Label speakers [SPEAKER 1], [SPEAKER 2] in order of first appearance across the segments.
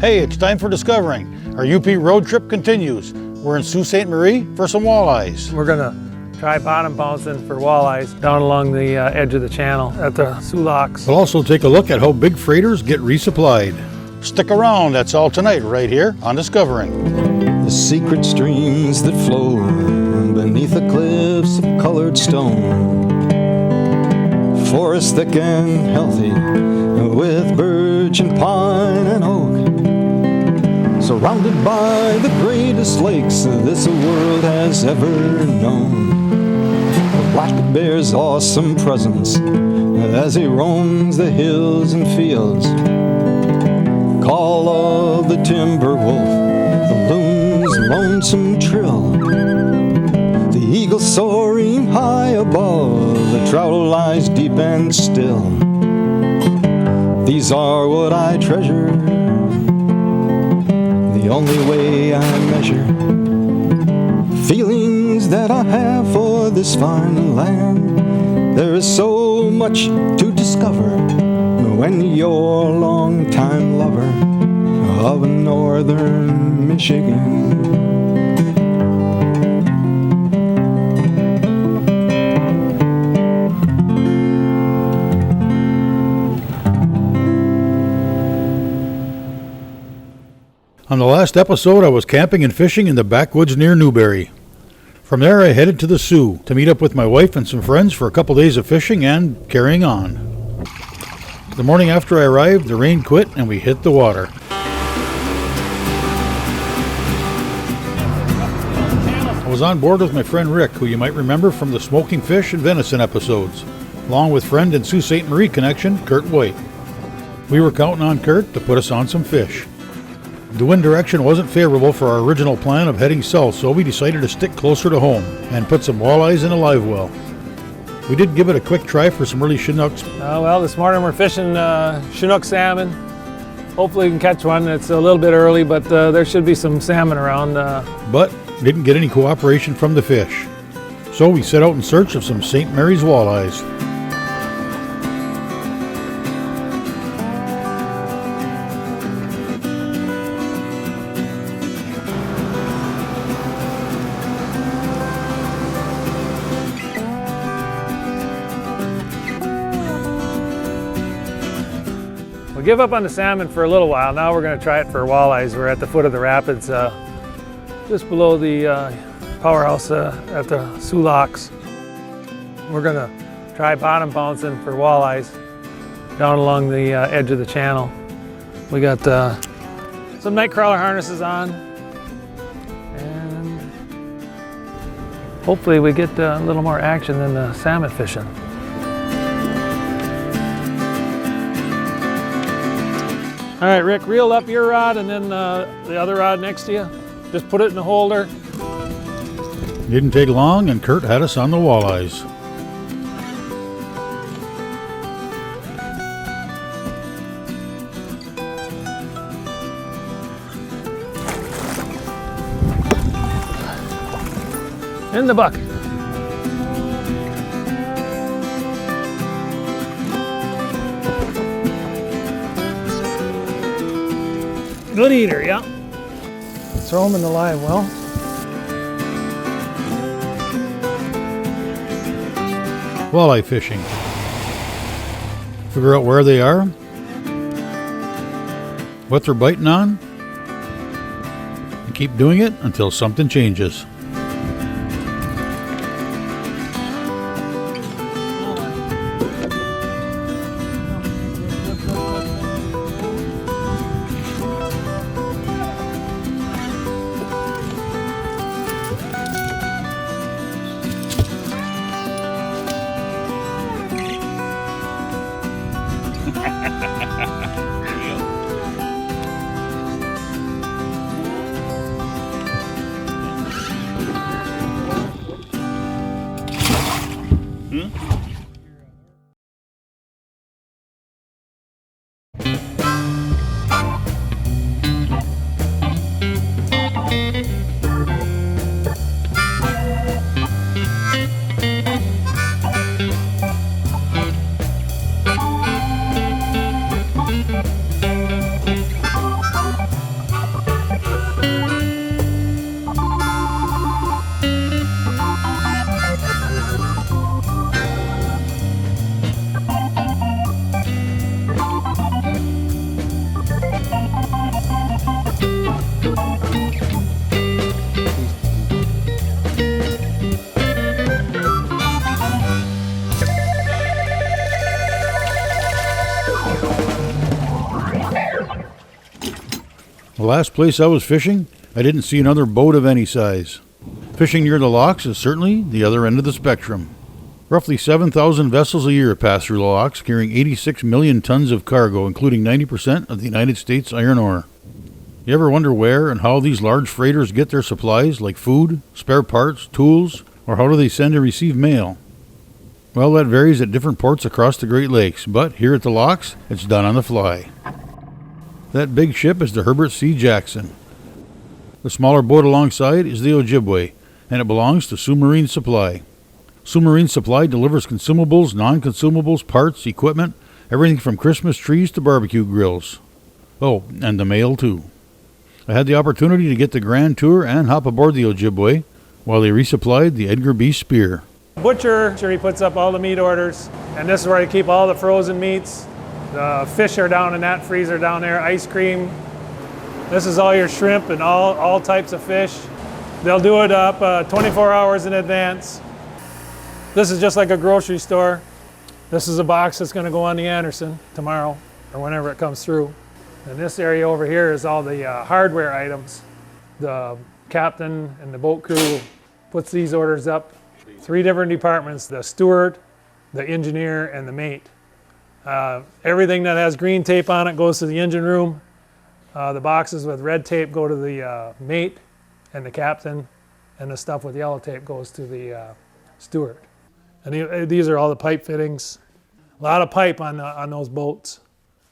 [SPEAKER 1] Hey, it's time for discovering. Our UP road trip continues. We're in Sault Ste. Marie for some walleyes.
[SPEAKER 2] We're gonna try bottom bouncing for walleyes down along the edge of the channel at the Soo Locks.
[SPEAKER 1] We'll also take a look at how big freighters get resupplied. Stick around, that's all tonight right here on Discovering.
[SPEAKER 3] The secret streams that flow beneath the cliffs of colored stone. Forest thick and healthy with birch and pine and oak. Surrounded by the greatest lakes this world has ever known. The black bear's awesome presence as he roams the hills and fields. Call of the timber wolf, the loon's lonesome trill. The eagle soaring high above, the trout lies deep and still. These are what I treasure, the only way I measure feelings that I have for this fine land. There is so much to discover when you're a long-time lover of northern Michigan.
[SPEAKER 1] On the last episode, I was camping and fishing in the backwoods near Newberry. From there, I headed to the Soo to meet up with my wife and some friends for a couple days of fishing and carrying on. The morning after I arrived, the rain quit and we hit the water. I was on board with my friend Rick, who you might remember from the smoking fish and venison episodes, along with friend and Sault Ste. Marie connection, Kurt White. We were counting on Kurt to put us on some fish. The wind direction wasn't favorable for our original plan of heading south, so we decided to stick closer to home and put some walleyes in a live well. We did give it a quick try for some early Chinooks.
[SPEAKER 2] Well, this morning we're fishing Chinook salmon. Hopefully we can catch one. It's a little bit early, but there should be some salmon around.
[SPEAKER 1] But didn't get any cooperation from the fish. So we set out in search of some St. Mary's walleyes.
[SPEAKER 2] We give up on the salmon for a little while. Now we're going to try it for walleyes. We're at the foot of the rapids, just below the powerhouse at the Soo Locks. We're going to try bottom bouncing for walleyes down along the edge of the channel. We got some night crawler harnesses on, and hopefully we get a little more action than the salmon fishing. All right, Rick, reel up your rod and then the other rod next to you. Just put it in the holder.
[SPEAKER 1] Didn't take long and Kurt had us on the walleyes.
[SPEAKER 2] In the bucket. Good eater, yeah. Throw them in the live well.
[SPEAKER 1] Walleye fishing. Figure out where they are, what they're biting on, and keep doing it until something changes. The last place I was fishing, I didn't see another boat of any size. Fishing near the locks is certainly the other end of the spectrum. Roughly 7,000 vessels a year pass through the locks, carrying 86 million tons of cargo, including 90% of the United States iron ore. You ever wonder where and how these large freighters get their supplies, like food, spare parts, tools, or how do they send and receive mail? Well, that varies at different ports across the Great Lakes, but here at the locks, it's done on the fly. That big ship is the Herbert C. Jackson. The smaller boat alongside is the Ojibwe, and it belongs to Soo Marine Supply. Soo Marine Supply delivers consumables, non-consumables, parts, equipment, everything from Christmas trees to barbecue grills. Oh, and the mail too. I had the opportunity to get the grand tour and hop aboard the Ojibwe while they resupplied the Edgar B. Spear.
[SPEAKER 2] Butcher, he puts up all the meat orders, and this is where I keep all the frozen meats. The fish are down in that freezer down there, ice cream. This is all your shrimp and all types of fish. They'll do it up 24 hours in advance. This is just like a grocery store. This is a box that's going to go on the Anderson tomorrow or whenever it comes through. And this area over here is all the hardware items. The captain and the boat crew puts these orders up. 3 different departments, the steward, the engineer, and the mate. Everything that has green tape on it goes to the engine room. The boxes with red tape go to the mate and the captain, and the stuff with yellow tape goes to the steward. And these are all the pipe fittings. A lot of pipe on those boats.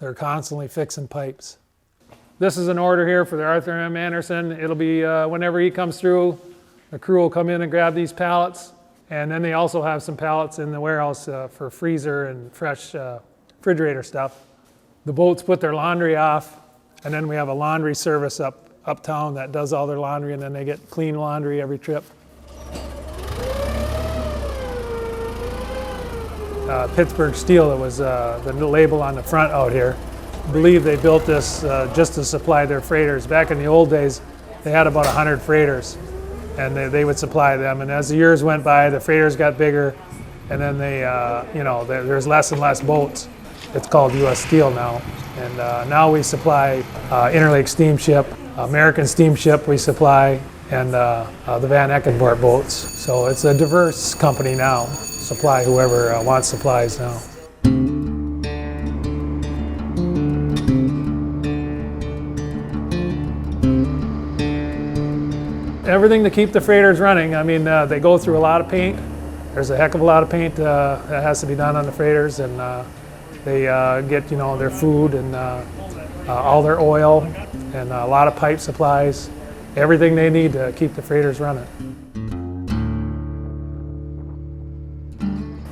[SPEAKER 2] They're constantly fixing pipes. This is an order here for the Arthur M. Anderson. It'll be whenever he comes through, the crew will come in and grab these pallets. And then they also have some pallets in the warehouse for freezer and fresh refrigerator stuff. The boats put their laundry off, and then we have a laundry service uptown that does all their laundry, and then they get clean laundry every trip. Pittsburgh Steel, it was the label on the front out here. I believe they built this just to supply their freighters. Back in the old days, they had about 100 freighters, and they would supply them. And as the years went by, the freighters got bigger, and then there's less and less boats. It's called U.S. Steel now. And now we supply Interlake Steamship, American Steamship we supply, and the Van Eckenbort boats. So it's a diverse company now. Supply whoever wants supplies now. Everything to keep the freighters running. I mean, they go through a lot of paint. There's a heck of a lot of paint that has to be done on the freighters, and they get their food and all their oil and a lot of pipe supplies, everything they need to keep the freighters running.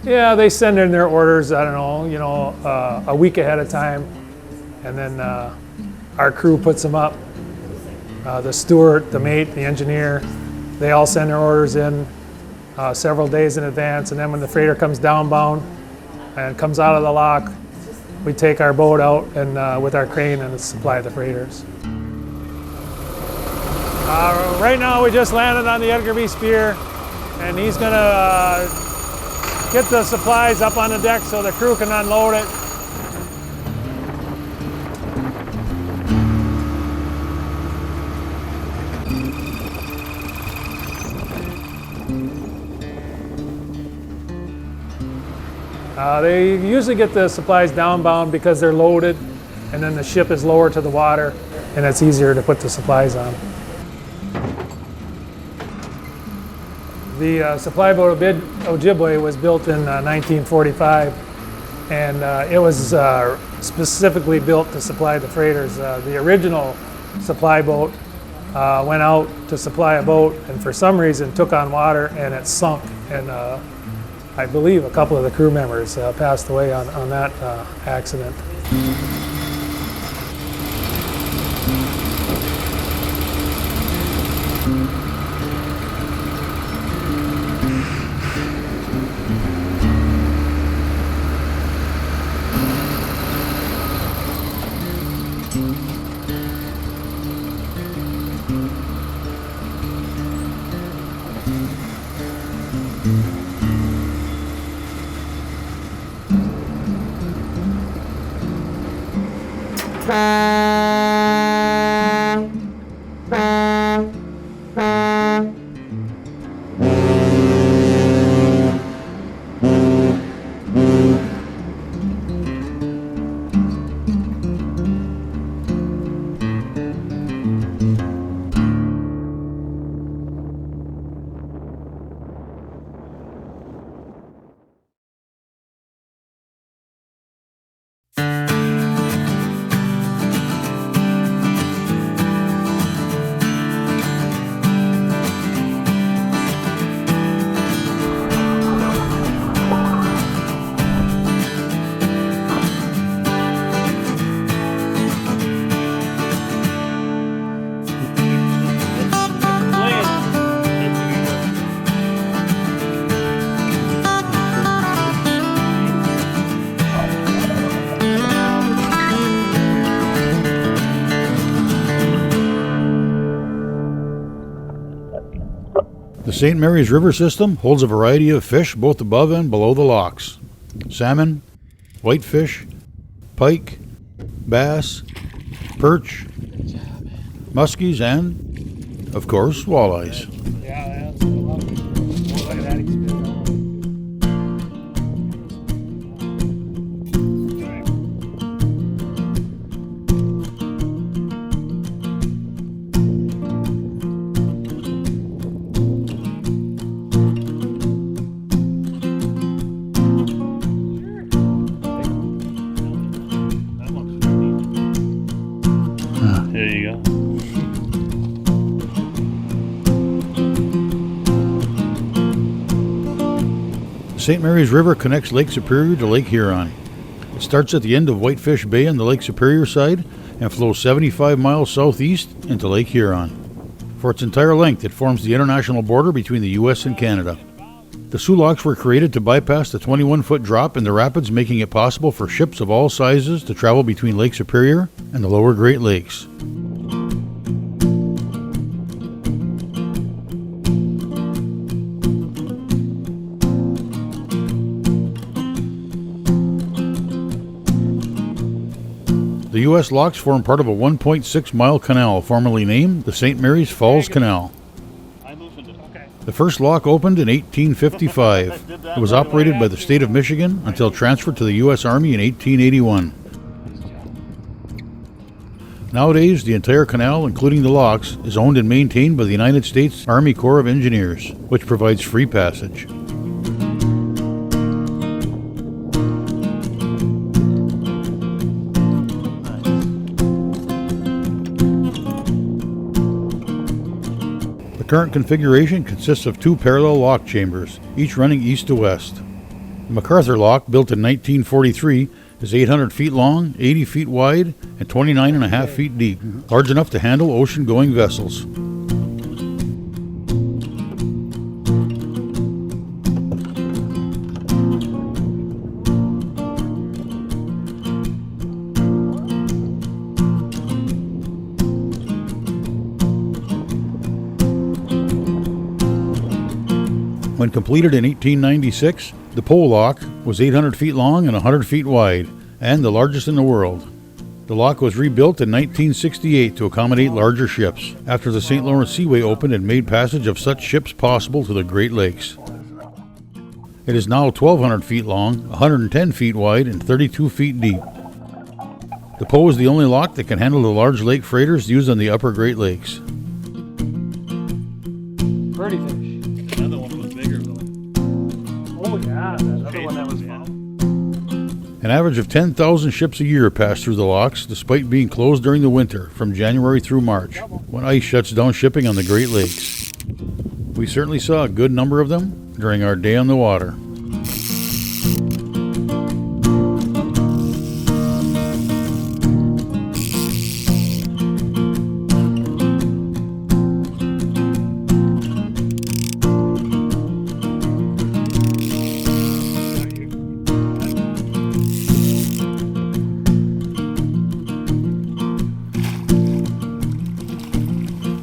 [SPEAKER 2] Yeah, they send in their orders, I don't know, a week ahead of time, and then our crew puts them up. The steward, the mate, the engineer, they all send their orders in several days in advance, and then when the freighter comes downbound and comes out of the lock, we take our boat out and with our crane and supply the freighters. Right now we just landed on the Edgar B. Spear, and he's gonna get the supplies up on the deck so the crew can unload it. They usually get the supplies downbound because they're loaded, and then the ship is lower to the water, and it's easier to put the supplies on. The supply boat Ojibwe was built in 1945, and it was specifically built to supply the freighters. The original supply boat went out to supply a boat, and for some reason took on water and it sunk, and I believe a couple of the crew members passed away on that accident.
[SPEAKER 1] The St. Mary's River system holds a variety of fish both above and below the locks. Salmon, whitefish, pike, bass, perch, muskies, and, of course, walleyes.
[SPEAKER 2] Yeah, that's a lot. Look at that experience. There you go.
[SPEAKER 1] The St. Mary's River connects Lake Superior to Lake Huron. It starts at the end of Whitefish Bay on the Lake Superior side and flows 75 miles southeast into Lake Huron. For its entire length, it forms the international border between the U.S. and Canada. The Soo Locks were created to bypass the 21-foot drop in the rapids, making it possible for ships of all sizes to travel between Lake Superior and the lower Great Lakes. The U.S. locks form part of a 1.6-mile canal formerly named the St. Mary's Falls Canal. The first lock opened in 1855. It was operated by the state of Michigan until transferred to the U.S. Army in 1881. Nowadays, the entire canal, including the locks, is owned and maintained by the United States Army Corps of Engineers, which provides free passage. The current configuration consists of two parallel lock chambers, each running east to west. The MacArthur lock, built in 1943, is 800 feet long, 80 feet wide, and 29.5 feet deep, large enough to handle ocean-going vessels. When completed in 1896, the pole lock was 800 feet long and 100 feet wide, and the largest in the world. The lock was rebuilt in 1968 to accommodate larger ships, after the St. Lawrence Seaway opened and made passage of such ships possible to the Great Lakes. It is now 1,200 feet long, 110 feet wide, and 32 feet deep. The pole is the only lock that can handle the large lake freighters used on the upper Great Lakes.
[SPEAKER 2] Pretty fish.
[SPEAKER 4] Another one was bigger though.
[SPEAKER 2] Oh yeah, that other one that was fun.
[SPEAKER 1] An average of 10,000 ships a year pass through the locks, despite being closed during the winter from January through March, when ice shuts down shipping on the Great Lakes. We certainly saw a good number of them during our day on the water.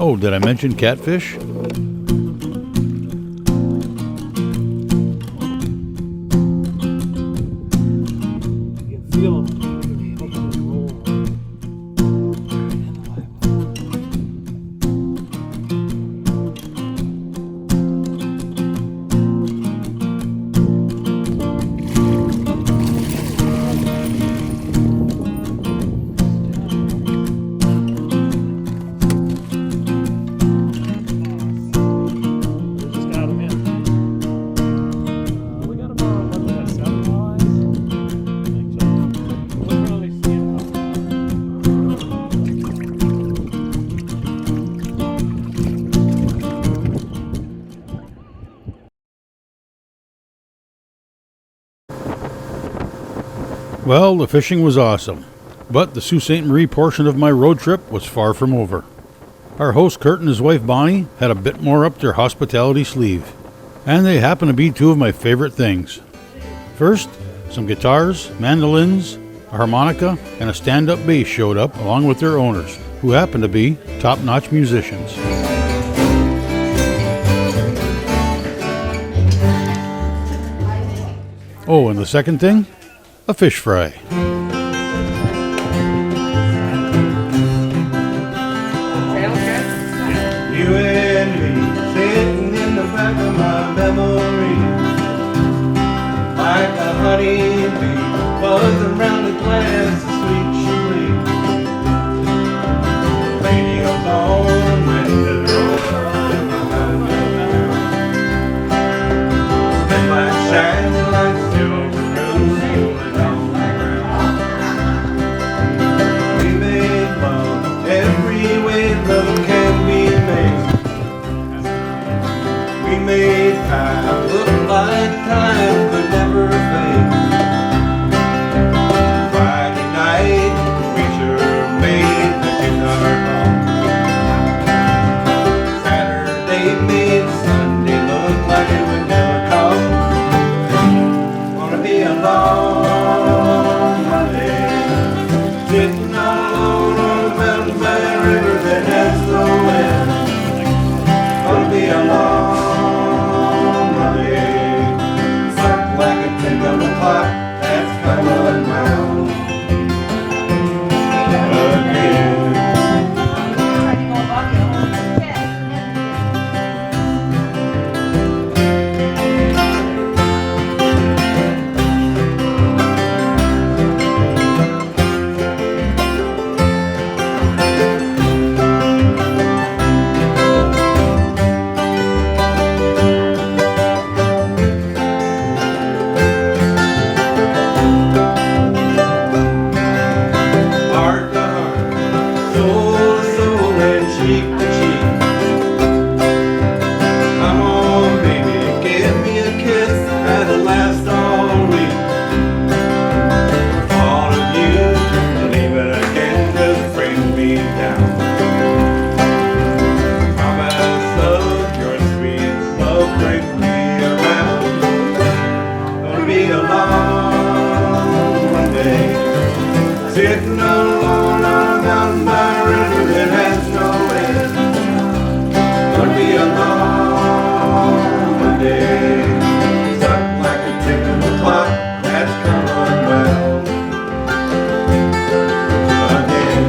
[SPEAKER 1] Oh, did I mention catfish?
[SPEAKER 2] You can feel them.
[SPEAKER 1] Well, the fishing was awesome, but the Sault Ste. Marie portion of my road trip was far from over. Our host Kurt and his wife Bonnie had a bit more up their hospitality sleeve, and they happen to be two of my favorite things. First, some guitars, mandolins, a harmonica, and a stand-up bass showed up along with their owners, who happen to be top-notch musicians. Oh, and the second thing? A fish fry.
[SPEAKER 5] You and me sitting in the back of my memory, like a honeybee buzzing around a glass of sweet Cherie. Lady alone when the road headlights shining like silver rolling on the ground. We made love every way love can be made. We made time look like time could never fade. Friday night, we sure made the guitar call. Saturday made Sunday look like it would never come. Gonna be a long Monday, sitting all alone on a mountain by a river that has no end. Gonna be a long Monday, suck like a tick of a clock that's coming round again. Heart to heart, soul to soul, and cheek to cheek. Come on, baby, give me a kiss that'll last all week. All of you, believe it again, just bring me down. Promise of your sweet love, bring me around. Gonna be a long Monday, sitting alone on a mountain by a river that has no end. Gonna be a long Monday, stuck like a tick of a clock that's coming round again.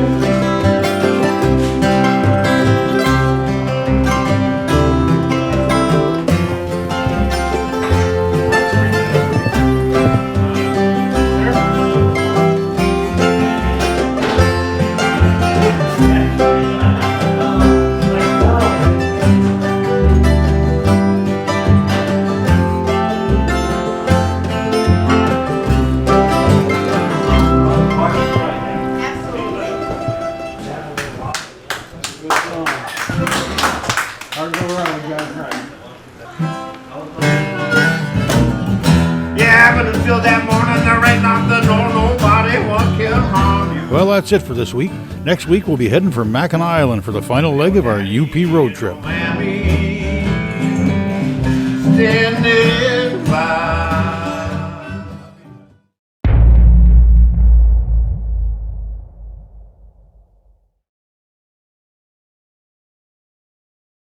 [SPEAKER 5] Yeah, but until that morning, there ain't nothing or nobody what can harm you.
[SPEAKER 1] Well, that's it for this week. Next week, we'll be heading for Mackinac Island for the final leg of our UP road trip.
[SPEAKER 5] Mammy,